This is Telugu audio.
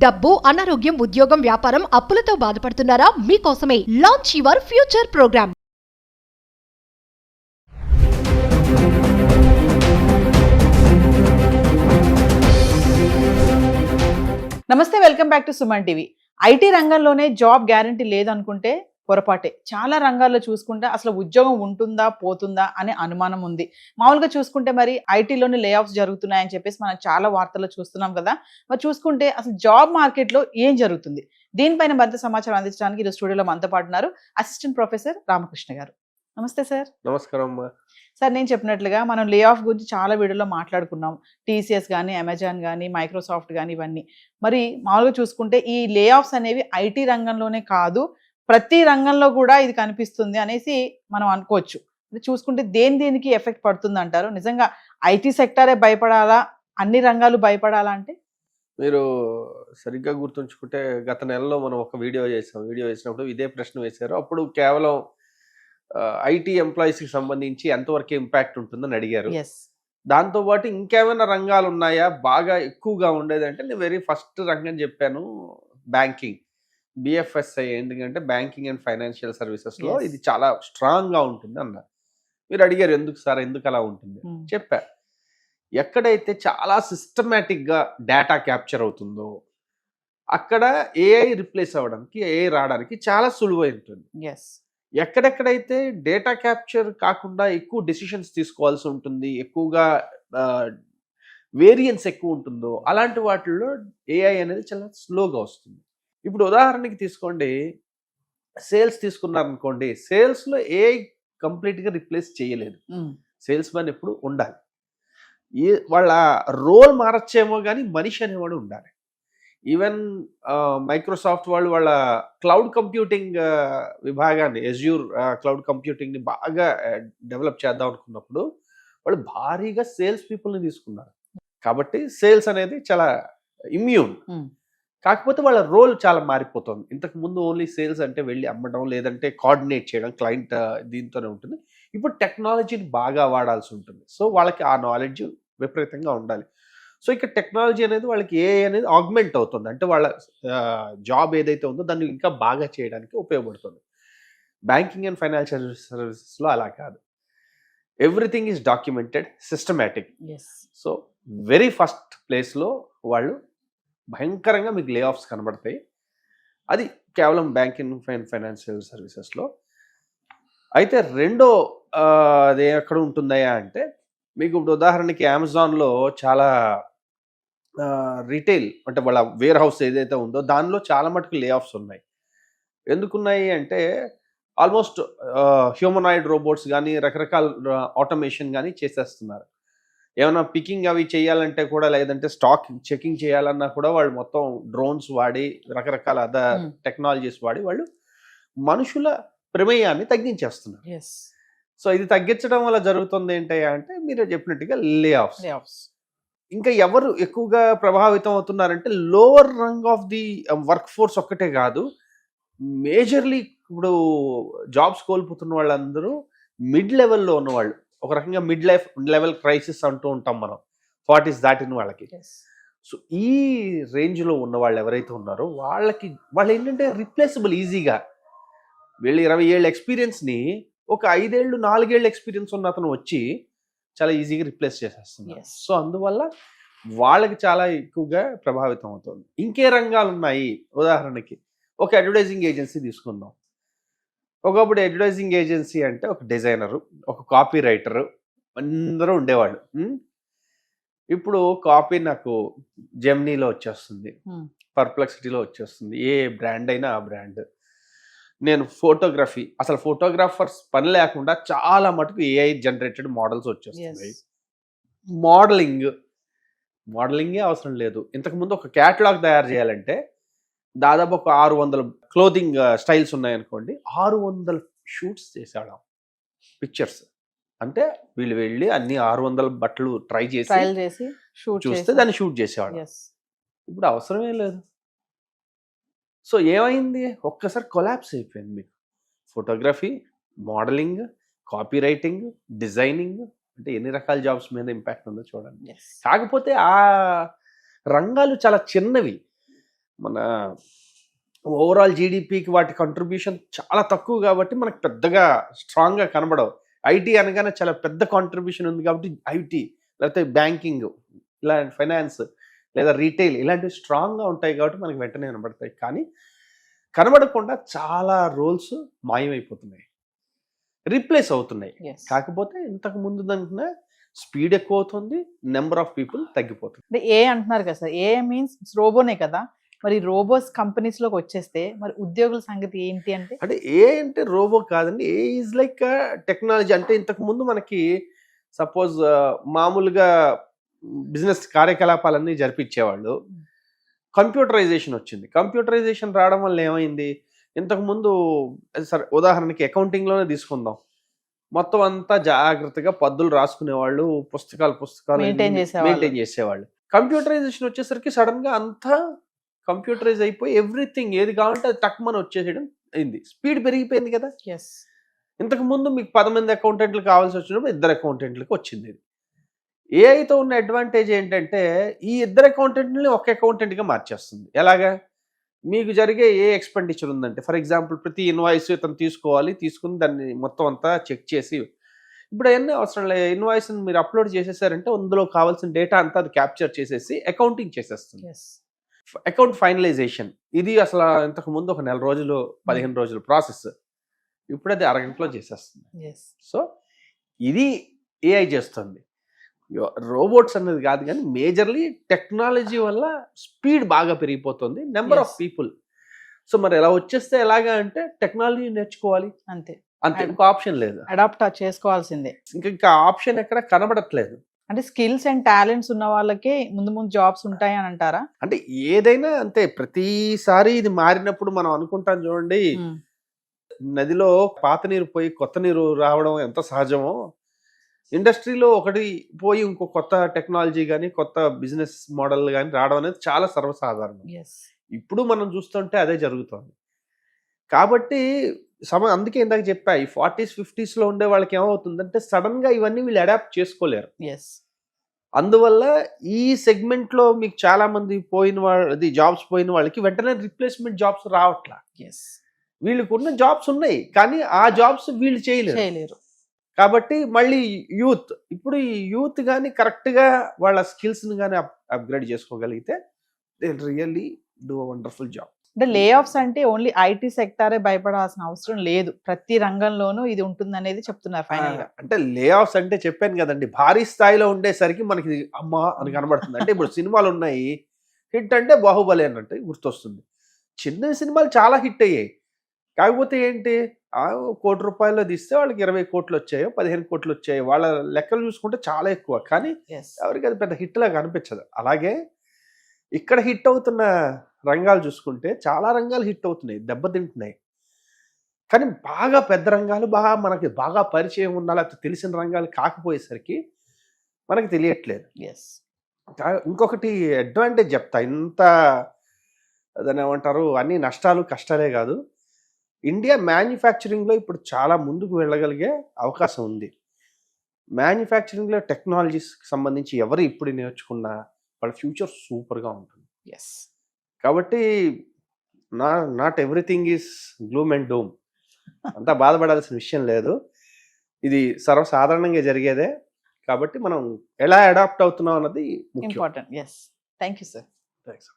డబ్బు, అనారోగ్యం, ఉద్యోగం, వ్యాపారం, అప్పులతో బాధపడుతున్నారా? మీకోసమే లాంచ్ యువర్ ఫ్యూచర్ ప్రోగ్రామ్. నమస్తే, welcome back to Suman TV. IT రంగంలోనే జాబ్ గ్యారంటీ లేదనుకుంటే పొరపాటే. చాలా రంగాల్లో చూసుకుంటే అసలు ఉద్యోగం ఉంటుందా పోతుందా అనే అనుమానం ఉంది. మామూలుగా చూసుకుంటే మరి ఐటీలోనే లే ఆఫ్స్ జరుగుతున్నాయని చెప్పేసి మనం చాలా వార్తల్లో చూస్తున్నాం కదా. మరి చూసుకుంటే అసలు జాబ్ మార్కెట్లో ఏం జరుగుతుంది, దీనిపైన మరింత సమాచారం అందించడానికి ఈరోజు స్టూడియోలో మనతో పాటు ఉన్నారు అసిస్టెంట్ ప్రొఫెసర్ రామకృష్ణ గారు. నమస్తే సార్. నమస్కారం అమ్మా. సార్, నేను చెప్పినట్లుగా మనం లే ఆఫ్ గురించి చాలా వీడియోలో మాట్లాడుకున్నాం. టీసీఎస్ కానీ, అమెజాన్ కానీ, మైక్రోసాఫ్ట్ కానీ, ఇవన్నీ. మరి మామూలుగా చూసుకుంటే ఈ లే ఆఫ్స్ అనేవి ఐటీ రంగంలోనే కాదు, ప్రతి రంగంలో కూడా ఇది కనిపిస్తుంది అనేసి మనం అనుకోవచ్చు. చూసుకుంటే దేనికి ఎఫెక్ట్ పడుతుంది అంటారు? నిజంగా ఐటీ సెక్టారే భయపడాలా, అన్ని రంగాలు భయపడాలా అంటే? మీరు సరిగ్గా గుర్తుంచుకుంటే గత నెలలో మనం ఒక వీడియో చేసినప్పుడు ఇదే ప్రశ్న వేశారు. అప్పుడు కేవలం ఐటీ ఎంప్లాయీస్కి సంబంధించి ఎంతవరకు ఇంపాక్ట్ ఉంటుందని అడిగారు. దాంతోపాటు ఇంకేమైనా రంగాలు ఉన్నాయా బాగా ఎక్కువగా ఉండేది అంటే నేను వెరీ ఫస్ట్ రంగం చెప్పాను, బ్యాంకింగ్, బిఎఫ్ఎస్ఐ. ఎందుకంటే బ్యాంకింగ్ అండ్ ఫైనాన్షియల్ సర్వీసెస్లో ఇది చాలా స్ట్రాంగ్గా ఉంటుంది అన్నారు. మీరు అడిగారు ఎందుకు సార్, ఎందుకు అలా ఉంటుంది చెప్పా. ఎక్కడైతే చాలా సిస్టమేటిక్గా డేటా క్యాప్చర్ అవుతుందో అక్కడ ఏఐ రిప్లేస్ అవ్వడానికి, ఏఐ రావడానికి చాలా సులువై ఉంటుంది. ఎక్కడెక్కడైతే డేటా క్యాప్చర్ కాకుండా ఎక్కువ డెసిషన్స్ తీసుకోవాల్సి ఉంటుంది, ఎక్కువగా వేరియన్స్ ఎక్కువ ఉంటుందో అలాంటి వాటిల్లో ఏఐ అనేది చాలా స్లోగా వస్తుంది. ఇప్పుడు ఉదాహరణకి తీసుకోండి, సేల్స్ తీసుకున్నారనుకోండి, సేల్స్లో ఏఐ కంప్లీట్గా రిప్లేస్ చేయలేదు. సేల్స్ మ్యాన్ ఎప్పుడు ఉండాలి, వాళ్ళ రోల్ మారచ్చేమో కానీ మనిషి అనేవాడు ఉండాలి. ఈవెన్ మైక్రోసాఫ్ట్ వాళ్ళు వాళ్ళ క్లౌడ్ కంప్యూటింగ్ విభాగాన్ని, ఎజ్యూర్ క్లౌడ్ కంప్యూటింగ్ని బాగా డెవలప్ చేద్దాం అనుకున్నప్పుడు వాళ్ళు భారీగా సేల్స్ పీపుల్ని తీసుకున్నారు. కాబట్టి సేల్స్ అనేది చాలా ఇమ్యూన్. కాకపోతే వాళ్ళ రోల్ చాలా మారిపోతుంది. ఇంతకు ముందు ఓన్లీ సేల్స్ అంటే వెళ్ళి అమ్మడం, లేదంటే కోఆర్డినేట్ చేయడం క్లయింట్ దీంతోనే ఉంటుంది. ఇప్పుడు టెక్నాలజీని బాగా వాడాల్సి ఉంటుంది. సో వాళ్ళకి ఆ నాలెడ్జ్ విపరీతంగా ఉండాలి. సో ఇక్కడ టెక్నాలజీ అనేది వాళ్ళకి ఏఐ అనేది ఆగ్మెంట్ అవుతుంది. అంటే వాళ్ళ జాబ్ ఏదైతే ఉందో దాన్ని ఇంకా బాగా చేయడానికి ఉపయోగపడుతుంది. బ్యాంకింగ్ అండ్ ఫైనాన్షియల్ సర్వీసెస్లో అలా కాదు. Everything is documented, systematic. So very first ప్లేస్లో వాళ్ళు భయంకరంగా మీకు లే ఆఫ్స్ కనబడతాయి. అది కేవలం బ్యాంకింగ్ అండ్ ఫైనాన్షియల్ సర్వీసెస్లో. అయితే రెండో అది ఎక్కడ ఉంటుందయా అంటే, మీకు ఇప్పుడు ఉదాహరణకి అమెజాన్లో చాలా రీటైల్ అంటే వాళ్ళ వేర్ హౌస్ ఏదైతే ఉందో దానిలో చాలా మటుకు లే ఆఫ్స్ ఉన్నాయి. ఎందుకున్నాయి అంటే ఆల్మోస్ట్ హ్యూమనాయిడ్ రోబోట్స్ కానీ, రకరకాల ఆటోమేషన్ కానీ చేసేస్తున్నారు. ఏమైనా పికింగ్ అవి చేయాలంటే కూడా, లేదంటే స్టాక్ చెకింగ్ చేయాలన్నా కూడా వాళ్ళు మొత్తం డ్రోన్స్ వాడి, రకరకాల అదర్ టెక్నాలజీస్ వాడి వాళ్ళు మనుషుల ప్రమేయాన్ని తగ్గించేస్తున్నారు. సో ఇది తగ్గించడం వల్ల జరుగుతుంది ఏంటయ్యా అంటే మీరు చెప్పినట్టుగా లే ఆఫ్స్. ఇంకా ఎవరు ఎక్కువగా ప్రభావితం అవుతున్నారంటే lower rung of the workforce ఒక్కటే కాదు, మేజర్లీ ఇప్పుడు జాబ్స్ కోల్పోతున్న వాళ్ళందరూ మిడ్ లెవెల్లో ఉన్నవాళ్ళు. ఒక రకంగా మిడ్ లెవెల్ క్రైసిస్ అంటూ ఉంటాం మనం, 40s దాటిన వాళ్ళకి. సో ఈ రేంజ్లో ఉన్న వాళ్ళు ఎవరైతే ఉన్నారో వాళ్ళు ఏంటంటే రిప్లేసబుల్ ఈజీగా. వీళ్ళు 20 ఏళ్ళ ఎక్స్పీరియన్స్ని ఒక 5 ఏళ్ళు 4 ఏళ్ళ ఎక్స్పీరియన్స్ ఉన్న అతను వచ్చి చాలా ఈజీగా రిప్లేస్ చేసేస్తున్నారు. సో అందువల్ల వాళ్ళకి చాలా ఎక్కువగా ప్రభావితం అవుతుంది. ఇంకే రంగాలు ఉన్నాయి, ఉదాహరణకి ఒక అడ్వర్టైజింగ్ ఏజెన్సీ తీసుకుందాం. ఒకప్పుడు అడ్వర్టైజింగ్ ఏజెన్సీ అంటే ఒక డిజైనరు, ఒక కాపీ రైటరు అందరూ ఉండేవాళ్ళు. ఇప్పుడు కాపీ నాకు జెమినీలో వచ్చేస్తుంది, పర్ప్లెక్సిటీలో వచ్చేస్తుంది, ఏ బ్రాండ్ అయినా ఆ బ్రాండ్. నేను ఫోటోగ్రఫీ, అసలు ఫోటోగ్రాఫర్స్ పని లేకుండా చాలా మటుకు ఏఐ జనరేటెడ్ మోడల్స్ వచ్చేస్తున్నాయి. మోడలింగే అవసరం లేదు. ఇంతకుముందు ఒక క్యాటలాగ్ తయారు చేయాలంటే దాదాపు ఒక 600 క్లోదింగ్ స్టైల్స్ ఉన్నాయనుకోండి, 600 షూట్స్ చేసేవాళ్ళం పిక్చర్స్. అంటే వీళ్ళు వెళ్ళి అన్ని 600 బట్టలు ట్రై చేసి చూస్తే దాన్ని షూట్ చేసేవాళ్ళం. ఇప్పుడు అవసరమే లేదు. సో ఏమైంది, ఒక్కసారి కొలాప్స్ అయిపోయింది. మీకు photography, modelling, copy writing, designing, అంటే ఎన్ని రకాల జాబ్స్ మీద ఇంపాక్ట్ ఉందో చూడండి. కాకపోతే ఆ రంగాలు చాలా చిన్నవి. మన ఓవరాల్ జీడిపికి వాటి కంట్రిబ్యూషన్ చాలా తక్కువ కాబట్టి మనకు పెద్దగా స్ట్రాంగ్గా కనబడవు. ఐటీ అనగానే చాలా పెద్ద కాంట్రిబ్యూషన్ ఉంది కాబట్టి ఐటీ లేకపోతే బ్యాంకింగ్ ఇలా ఫైనాన్స్ లేదా రీటైల్ ఇలాంటివి స్ట్రాంగ్గా ఉంటాయి కాబట్టి మనకి వెంటనే కనబడతాయి. కానీ కనబడకుండా చాలా రోల్స్ మాయమైపోతున్నాయి, రీప్లేస్ అవుతున్నాయి. Yes. కాకపోతే ఇంతకు ముందు దానికన్నా స్పీడ్ ఎక్కువ అవుతుంది, నెంబర్ ఆఫ్ పీపుల్ తగ్గిపోతుంది. అంటే ఏ అంటున్నారు కదా సార్, ఏ మీన్స్ రోబోనే కదా, మరి రోబోస్ కంపెనీస్ లోకి వచ్చేస్తే మరి ఉద్యోగుల సంగతి ఏంటి అంటే? అంటే ఏ అంటే రోబో కాదండి, ఏ ఈజ్ లైక్ టెక్నాలజీ. అంటే ఇంతకు ముందు మనకి సపోజ్ మామూలుగా బిజినెస్ కార్యకలాపాలన్నీ జరిపించేవాళ్ళు. కంప్యూటరైజేషన్ వచ్చింది. కంప్యూటరైజేషన్ రావడం వల్ల ఏమైంది, ఇంతకు ముందు సరే ఉదాహరణకి అకౌంటింగ్లోనే తీసుకుందాం, మొత్తం అంతా జాగ్రత్తగా పద్దులు రాసుకునేవాళ్ళు, పుస్తకాలు మెయింటైన్ చేసేవాళ్ళు. కంప్యూటరైజేషన్ వచ్చేసరికి సడన్ గా అంతా కంప్యూటరైజ్ అయిపోయి ఎవ్రీథింగ్ ఏది కావాలంటే అది టక్మని వచ్చేసేయడం అయింది. స్పీడ్ పెరిగిపోయింది కదా. ఇంతకు ముందు మీకు 10 మంది అకౌంటెంట్లు కావాల్సి వచ్చినప్పుడు 2 అకౌంటెంట్లకు వచ్చింది. ఏఐతో ఉన్న అడ్వాంటేజ్ ఏంటంటే ఈ 2 అకౌంటెంట్ని ఒక అకౌంటెంట్గా మార్చేస్తుంది. ఎలాగా, మీకు జరిగే ఏ ఎక్స్పెండిచర్ ఉందంటే ఫర్ ఎగ్జాంపుల్ ప్రతి ఇన్వాయిస్ ఇతను తీసుకోవాలి, తీసుకుని దాన్ని మొత్తం అంతా చెక్ చేసి, ఇప్పుడు అవన్నీ అవసరం లేదు, ఇన్వాయిస్ని మీరు అప్లోడ్ చేసేసారంటే అందులో కావాల్సిన డేటా అంతా అది క్యాప్చర్ చేసేసి అకౌంటింగ్ చేసేస్తుంది. అకౌంట్ ఫైనలైజేషన్ ఇది అసలు ఇంతకు ముందు ఒక 4 రోజులు 15 రోజులు ప్రాసెస్, ఇప్పుడు అది అరగంటలో చేసేస్తుంది. సో ఇది ఏఐ చేస్తుంది. రోబోట్స్ అనేది కాదు కానీ మేజర్లీ టెక్నాలజీ వల్ల స్పీడ్ బాగా పెరిగిపోతుంది, నెంబర్ ఆఫ్ పీపుల్. సో మరి ఎలా వచ్చేస్తే ఎలాగా అంటే టెక్నాలజీ నేర్చుకోవాలి, అంతే అంతే, ఇంకో ఆప్షన్ లేదు, అడాప్ట్ చేసుకోవాల్సిందే. ఇంకా ఆప్షన్ ఎక్కడ కనబడట్లేదు. అంటే స్కిల్స్ అండ్ టాలెంట్స్ ఉన్న వాళ్ళకి ముందు ముందు జాబ్స్ ఉంటాయి అని అంటారా? అంటే ఏదైనా అంతే, ప్రతిసారి ఇది మారినప్పుడు మనం అనుకుంటాం చూడండి, నదిలో పాత నీరు పోయి కొత్త నీరు రావడం ఎంత సహజమో, ఇండస్ట్రీలో ఒకటి పోయి ఇంకో కొత్త టెక్నాలజీ కానీ కొత్త బిజినెస్ మోడల్ కానీ రావడం అనేది చాలా సర్వసాధారణం. ఇప్పుడు మనం చూస్తుంటే అదే జరుగుతుంది. కాబట్టి అందుకే ఇందాక చెప్పా, ఈ 40s 50s ఉండే వాళ్ళకి ఏమవుతుందంటే సడన్ గా ఇవన్నీ వీళ్ళు అడాప్ట్ చేసుకోలేరు. అందువల్ల ఈ సెగ్మెంట్ లో మీకు చాలా మంది పోయిన వాళ్ళది జాబ్స్ పోయిన వాళ్ళకి వెంటనే రిప్లేస్మెంట్ జాబ్స్ రావట్లా. వీళ్ళకు ఉన్న జాబ్స్ ఉన్నాయి కానీ ఆ జాబ్స్ వీళ్ళు చేయలేరు. కాబట్టి మళ్ళీ యూత్, ఇప్పుడు ఈ యూత్ కానీ కరెక్ట్గా వాళ్ళ స్కిల్స్ని కానీ అప్గ్రేడ్ చేసుకోగలిగితే they really do a wonderful job. అంటే లే ఆఫ్స్ అంటే ఓన్లీ ఐటీ సెక్టారే భయపడాల్సిన అవసరం లేదు, ప్రతి రంగంలోనూ ఇది ఉంటుందనేది చెప్తున్నారు ఫైనల్ గా. అంటే లే ఆఫ్స్ అంటే చెప్పాను కదండి, భారీ స్థాయిలో ఉండేసరికి మనకి అమ్మా అని కనబడుతుంది. అంటే ఇప్పుడు సినిమాలు ఉన్నాయి, హిట్ అంటే బాహుబలి అన్నట్టు గుర్తొస్తుంది. చిన్న సినిమాలు చాలా హిట్ అయ్యాయి, కాకపోతే ఏంటి, 1 కోటి రూపాయలు తీస్తే వాళ్ళకి 20 కోట్లు వచ్చాయో 15 కోట్లు వచ్చాయో, వాళ్ళ లెక్కలు చూసుకుంటే చాలా ఎక్కువ, కానీ ఎవరికి అది పెద్ద హిట్ లాగా అనిపించదు. అలాగే ఇక్కడ హిట్ అవుతున్న రంగాలు చూసుకుంటే చాలా రంగాలు హిట్ అవుతున్నాయి, దెబ్బతింటున్నాయి. కానీ బాగా పెద్ద రంగాలు, మనకి బాగా పరిచయం ఉన్న లేకపోతే తెలిసిన రంగాలు కాకపోయేసరికి మనకి తెలియట్లేదు. ఇంకొకటి అడ్వాంటేజ్ చెప్తా, ఇంత దాన్ని ఏమంటారు, అన్ని నష్టాలు కష్టాలే కాదు, ఇండియా మ్యానుఫ్యాక్చరింగ్లో ఇప్పుడు చాలా ముందుకు వెళ్ళగలిగే అవకాశం ఉంది. మ్యానుఫ్యాక్చరింగ్లో టెక్నాలజీస్కి సంబంధించి ఎవరు ఇప్పుడు నేర్చుకున్నా వాళ్ళ ఫ్యూచర్ సూపర్గా ఉంటుంది. కాబట్టి not everything is gloom and doom, అంతా బాధపడాల్సిన విషయం లేదు, ఇది సర్వసాధారణంగా జరిగేదే. కాబట్టి మనం ఎలా అడాప్ట్ అవుతున్నాం అన్నది important. Thank you sir. Thanks.